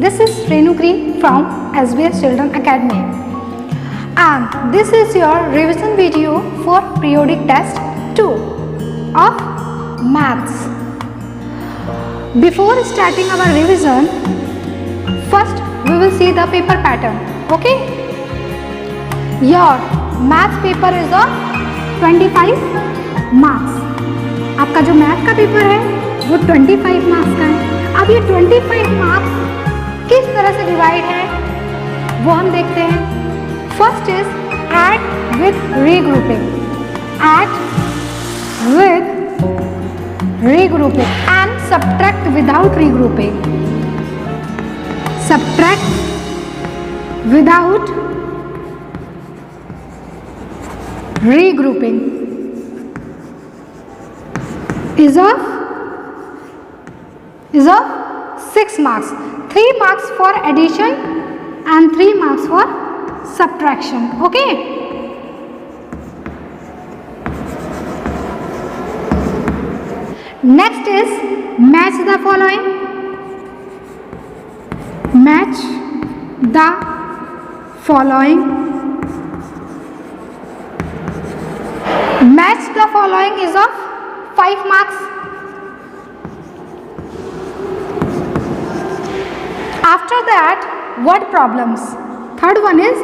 This is Renu Green from SBS Children Academy, and this is your revision video for periodic test 2 of maths. Before starting our revision, first we will see the paper pattern. Okay, your maths paper is of 25 marks. आपका जो math का paper है वो 25 marks का है. अब ये 25 marks किस तरह से डिवाइड है वो हम देखते हैं. First is add with regrouping. Add with regrouping and subtract without regrouping. Subtract without regrouping is of 6 marks. 3 marks for addition and 3 marks for subtraction. Okay, next is match the following. Match the following. Match the following is of 5 marks. After that, word problems. Third one is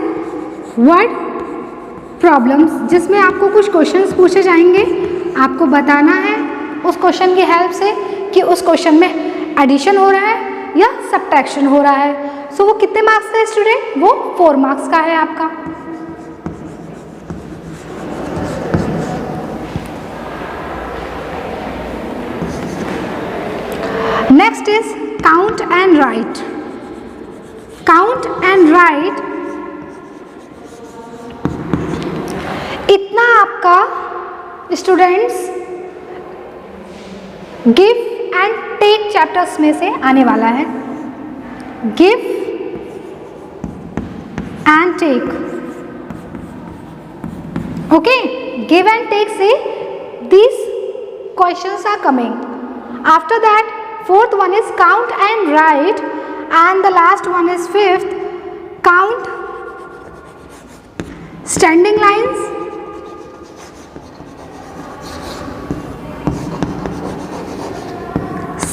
word problems, जिसमें आपको कुछ questions पूछे जाएंगे. आपको बताना है उस question की हेल्प से कि उस क्वेश्चन में एडिशन हो रहा है या सब्ट्रैक्शन हो रहा है. सो वो कितने मार्क्स का है स्टूडेंट? वो 4 मार्क्स का है आपका. Next is count and write. Count and write. इतना आपका students give and take chapters में से आने वाला है. Give and take. Okay, give and take से these questions are coming. After that, fourth one is count and write, and the last one is fifth, count standing lines,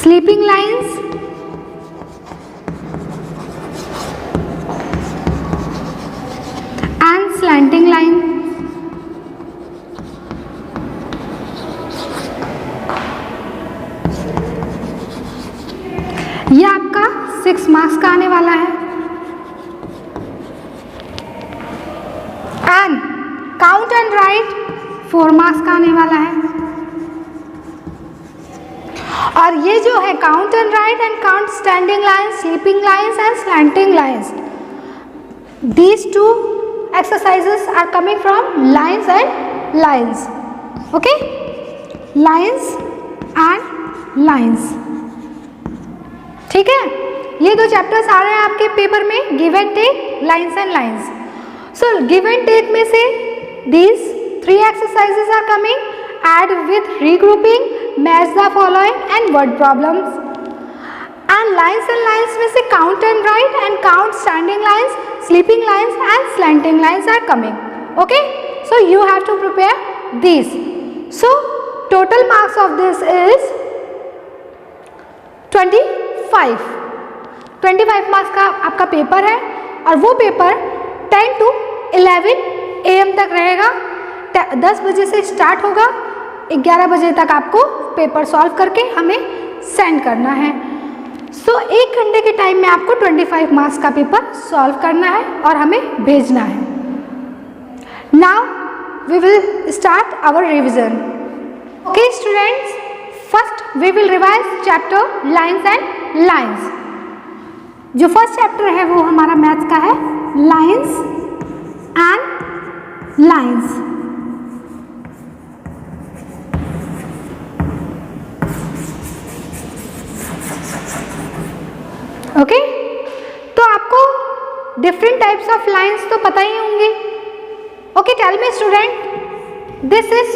sleeping lines, and slanting line. ये आपका 6 marks का आने वाला है. And count and right 4 marks का आने वाला है. और ये जो है count and write and count standing lines, sleeping lines and slanting lines, these 2 exercises are coming from lines and lines. Okay, lines and lines. ठीक है, ये 2 चैप्टर्स आ रहे हैं आपके पेपर में, give and take, lines and lines. So give and take में से these 3 exercises are coming. Add with regrouping, match the following and word problems. And lines में से count and write and count standing lines, sleeping lines and slanting lines are coming. Okay, so you have to prepare this. So total marks of this is 25 marks का आपका paper है. और वो paper 10 to 11 AM तक रहेगा. 10 बजे से start होगा, 11 बजे तक आपको पेपर सॉल्व करके हमें सेंड करना है. सो 1 घंटे के टाइम में आपको 25 मार्क्स का पेपर सॉल्व करना है और हमें भेजना है. Now we will start our revision. Okay students, first we will revise chapter lines and lines. जो फर्स्ट चैप्टर है वो हमारा मैथ्स का है, लाइन्स एंड लाइन्स. ओके, तो आपको डिफरेंट टाइप्स ऑफ लाइन्स तो पता ही होंगे. Okay, tell me student, this is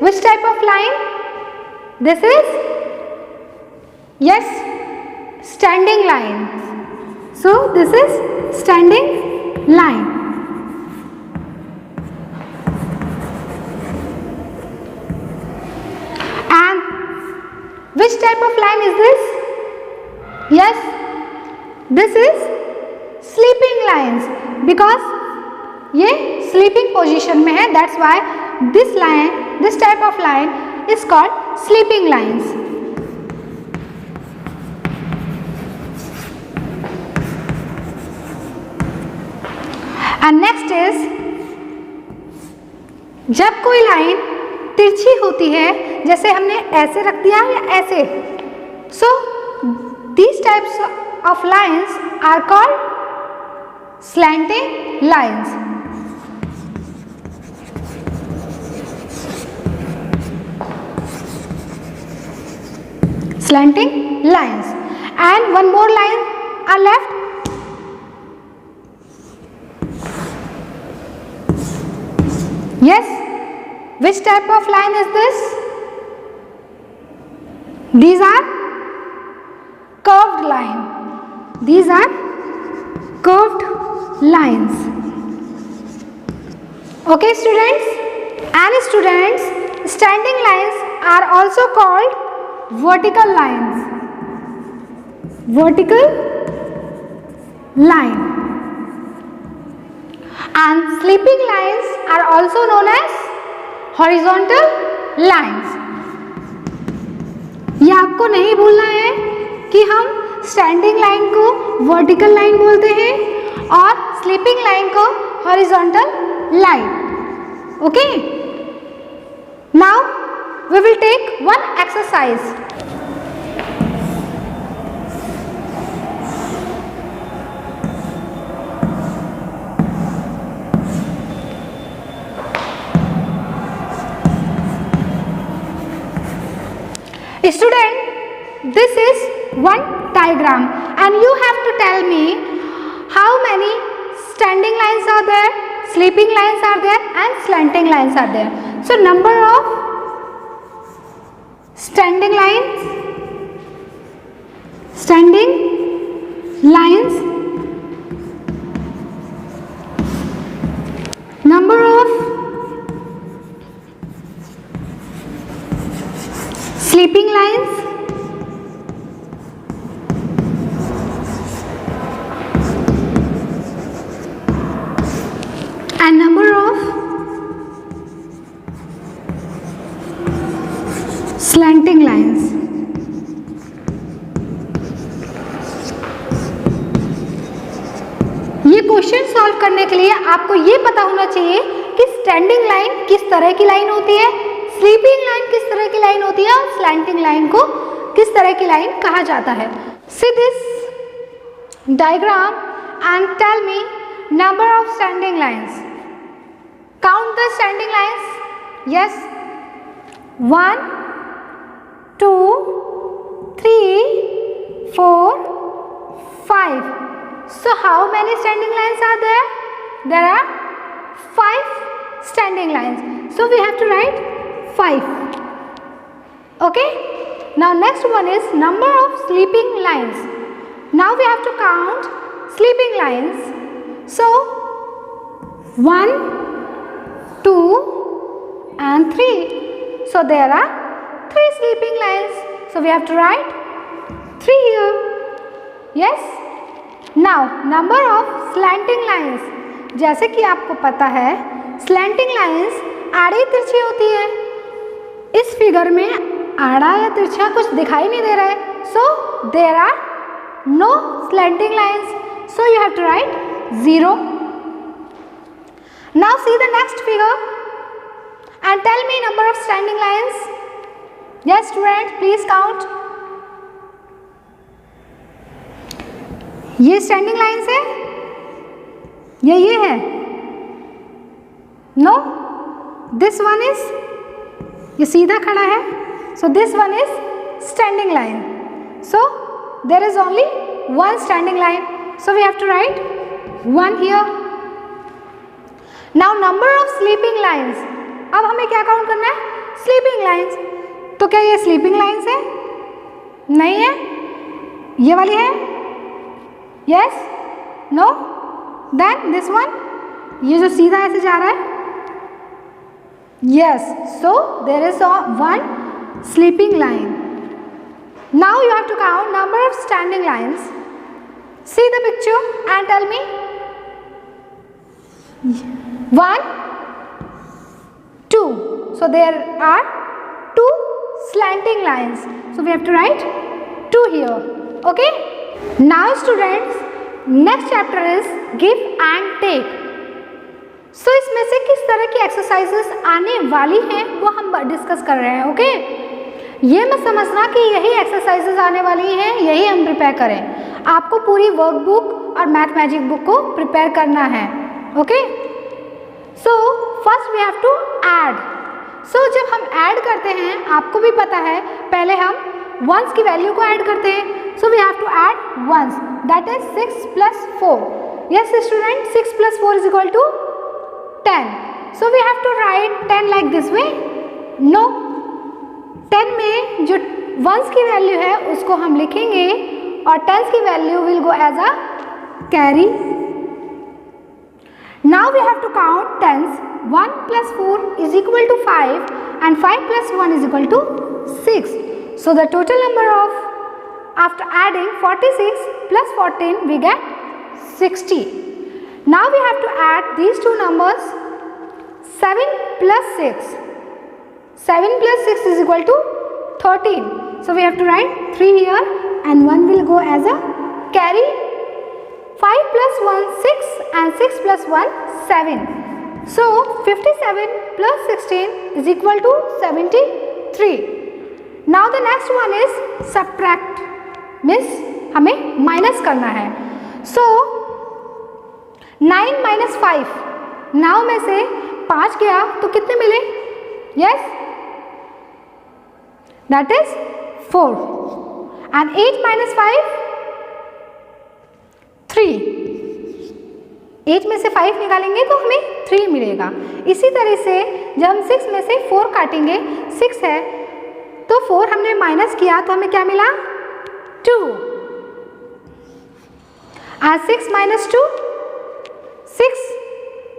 which type of line? This is, yes, standing line. So this is standing line. And which type of line is this? Yes, this is sleeping lines, because ये sleeping position में है. That's why this type of line is called sleeping lines. And next is, जब कोई line तिरछी होती है, जैसे हमने ऐसे रख दिया या ऐसे, so these types of lines are called slanting lines. Slanting lines. And one more line are left. Yes, which type of line is this? These are curved line. These are curved lines. Okay students, and students, standing lines are also called vertical lines. Vertical line. And sleeping lines are also known as horizontal lines. ये आपको नहीं भूलना है कि हम standing line को vertical line बोलते हैं और स्लीपिंग लाइन को horizontal line. Okay, now we will take one exercise. Student, this is one diagram and you have to tell me how many standing lines are there, sleeping lines are there and slanting lines are there. So number of standing lines, number of sleeping lines, and number of slanting lines. ये question solve करने के लिए आपको ये पता होना चाहिए कि स्टैंडिंग लाइन किस तरह की लाइन होती है, स्लीपिंग लाइन किस तरह की लाइन होती है और स्लैंटिंग लाइन को किस तरह की लाइन कहा जाता है. See this diagram and tell me number of standing lines. Count the standing lines. Yes, 1, 2, 3, 4, 5. So how many standing lines are there? There are 5 standing lines. So we have to write 5. Okay, now next one is number of sleeping lines. Now we have to count sleeping lines. So 1, 2 and 3. So there are 3 sleeping lines. So we have to write 3 here. Yes. Now number of slanting lines. जैसे कि आपको पता है slanting lines आड़ी तिरछी होती है. इस फिगर में आड़ा या तिरछा कुछ दिखाई नहीं दे रहा है. So there are no slanting lines. So you have to write 0. Now see the next figure and tell me number of standing lines. Yes student, please count. ये स्टैंडिंग लाइन्स है, ये है. नो, दिस वन इज, ये सीधा खड़ा है. So this one is standing line. So there is only one standing line. So we have to write 1 here. Now number of sleeping lines. अब हमें क्या काउंट करना है? Sleeping lines. तो क्या ये स्लीपिंग लाइन्स है? नहीं है. ये वाली है, yes, no, then this one, ये जो सीधा ऐसे जा रहा है, yes, so there is one sleeping line. Now you have to count number of standing lines. See the picture and tell me. 1, 2, so there are 2 slanting lines, so we have to write 2 here. Okay, now students, next chapter is give and take. So इसमें से किस तरह की exercises आने वाली हैं वो हम डिस्कस कर रहे हैं. ओके, ये मत समझना कि यही एक्सरसाइजेस आने वाली हैं, यही हम प्रिपेयर करें. आपको पूरी वर्कबुक और मैथ मैजिक बुक को प्रिपेयर करना है. Okay, so first we have to add. So जब हम ऐड करते हैं, आपको भी पता है, पहले हम वंस की वैल्यू को ऐड करते हैं. So we have to add ones, that is 6 + 4. Yes student, 6 + 4 is equal to 10. So we have to write 10 like this way. No, 10 में जो वंस की वैल्यू है उसको हम लिखेंगे और टेंस की value will go as a carry. Now we have to count tens. 1 + 4 is equal to 5 and 5 + 1 is equal to 6. So the total number of, after adding 46 + 14 we get 60. Now we have to add these two numbers. 7 + 6. 7 + 6 is equal to 13. So we have to write 3 here and 1 will go as a carry. 5 + 1 6 and 6 + 1 7. So 57 + 16 is equal to 73. Now the next one is subtract, means हमें minus करना है. So 9 - 5. Now में से 5 गया तो कितने मिले? Yes, that is 4. And 8 - 5 3. 8 में से 5 निकालेंगे तो हमें 3 मिलेगा. इसी तरह से जब हम 6 में से 4 काटेंगे, 6 है तो 4 हमने माइनस किया तो हमें क्या मिला? 2. आज 6 - 2, 6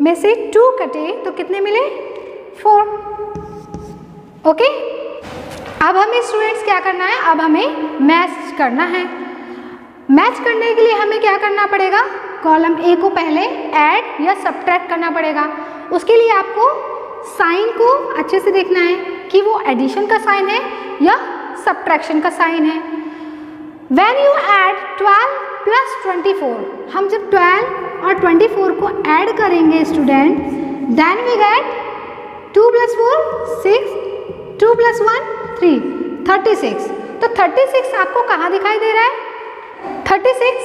में से 2 कटे तो कितने मिले? 4. ओके, अब हमें स्टूडेंट्स क्या करना है? अब हमें मैच करना है. मैच करने के लिए हमें क्या करना पड़ेगा? कॉलम ए को पहले ऐड या सब्ट्रैक्ट करना पड़ेगा. उसके लिए आपको साइन को अच्छे से देखना है कि वो एडिशन का साइन है या सब्ट्रैक्शन का साइन है. व्हेन यू ऐड 12 + 24, हम जब 12 और 24 को ऐड करेंगे स्टूडेंट, देन वी गेट 2 + 4 6, 2 + 1 3, 36. तो 36 आपको कहाँ दिखाई दे रहा है? 36.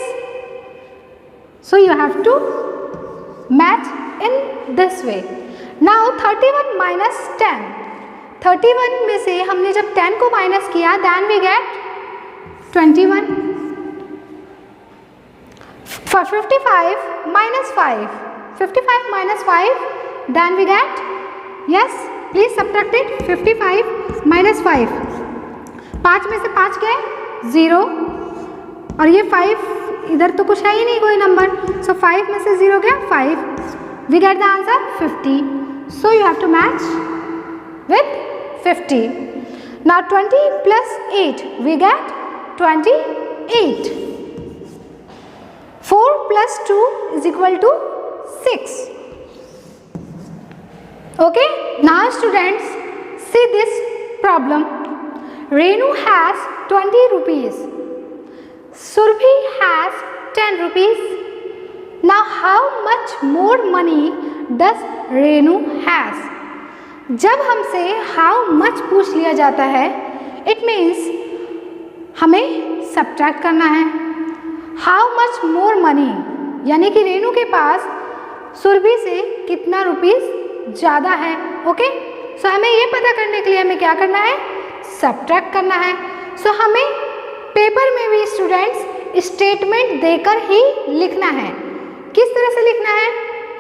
So you have to match in this way. Now 31 - 10. 31 में से हमने जब 10 को माइनस किया, then we get 21. For 55 - 5. 55 - 5, then we get, yes, please subtract it. 55 - 5. 5 में से 5 गए 0 और ये 5 इधर तो कुछ है ही नहीं कोई नंबर. सो 5 में से 0 गया 5. We get the answer 50. So you have to match with 50. Now 20 + 8 we get 28. 4 + 2 is equal to 6. Okay, now students, see this problem. Renu has 20 rupees. Surbhi has 10 rupees. Now how much more money does Renu has? जब हमसे how much पूछ लिया जाता है, it means हमें subtract करना है. How much more money, यानी कि रेनू के पास सुरभि से कितना रुपीस ज़्यादा है. ओके, सो हमें ये पता करने के लिए हमें क्या करना है? सब्ट्रैक्ट करना है. सो हमें पेपर में भी स्टूडेंट्स स्टेटमेंट देकर ही लिखना है. किस तरह से लिखना है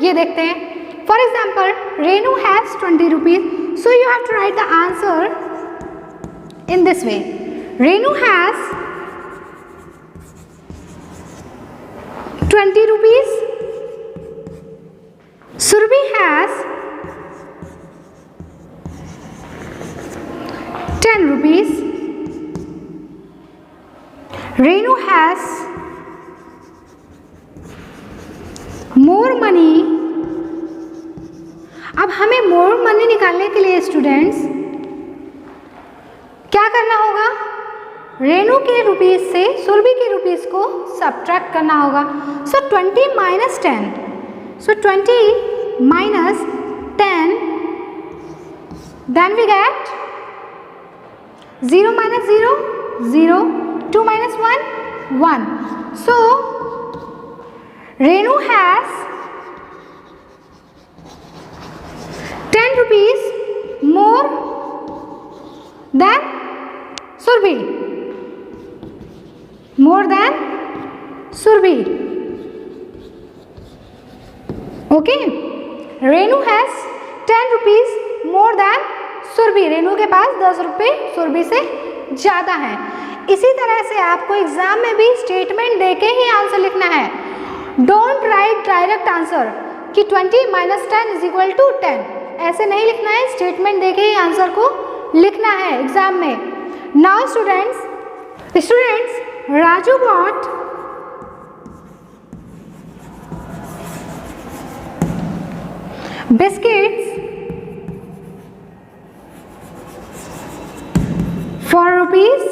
ये देखते हैं. For example, Renu has 20 rupees. So you have to write the answer in this way. Renu has 20 rupees. Surabhi has 10 rupees. Renu has more money. अब हमें more money निकालने के लिए स्टूडेंट्स क्या करना होगा? रेनू के रुपीस से सुरभि के रुपीस को सब्ट्रैक्ट करना होगा. सो 20 minus 10. So 20 minus 10, then we get 0 minus 0, 0, 2 minus 1, 1. So Renu has 10 rupees more than Surabhi. More than Surabhi. Okay. Renu has 10 rupees more than Surabhi. Renu के पास 10 रुपये सुरभि से ज़्यादा है. इसी तरह से आपको एग्जाम में भी स्टेटमेंट देके ही आंसर लिखना है. डोंट राइट डायरेक्ट आंसर कि 20 minus 10 is equal to 10. ऐसे नहीं लिखना है. स्टेटमेंट देके ही आंसर को लिखना है एग्जाम में. Now students Raju bought biscuits for rupees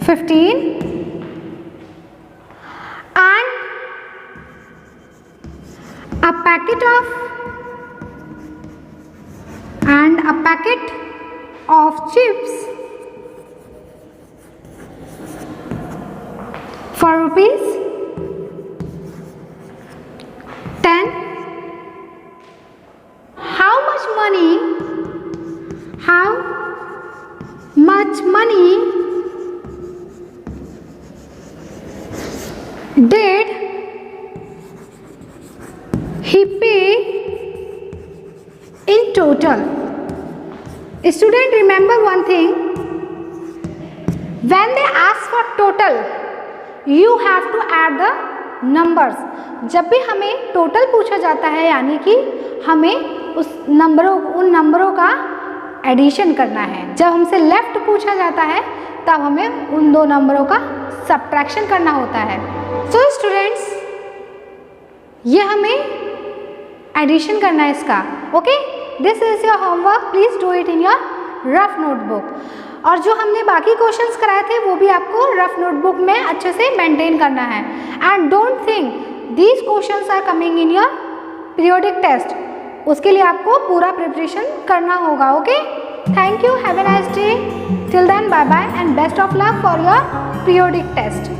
15 and a packet of chips for rupees 10. How much money did he pay in total? Student, remember one thing. When they ask for total, you have to add the numbers. जब भी हमें total पूछा जाता है यानी कि हमें उन नंबरों का एडिशन करना है. जब हमसे लेफ्ट पूछा जाता है तब हमें उन दो नंबरों का सब्ट्रैक्शन करना होता है. सो स्टूडेंट्स ये हमें एडिशन करना है इसका. Okay, this is your homework. Please do it in your rough notebook. और जो हमने बाकी क्वेश्चंस कराए थे वो भी आपको रफ नोटबुक में अच्छे से मेंटेन करना है. And don't think these questions are coming in your periodic test. उसके लिए आपको पूरा प्रिपरेशन करना होगा. Okay, thank you. Have a nice day. Till then bye bye and best of luck for your periodic test.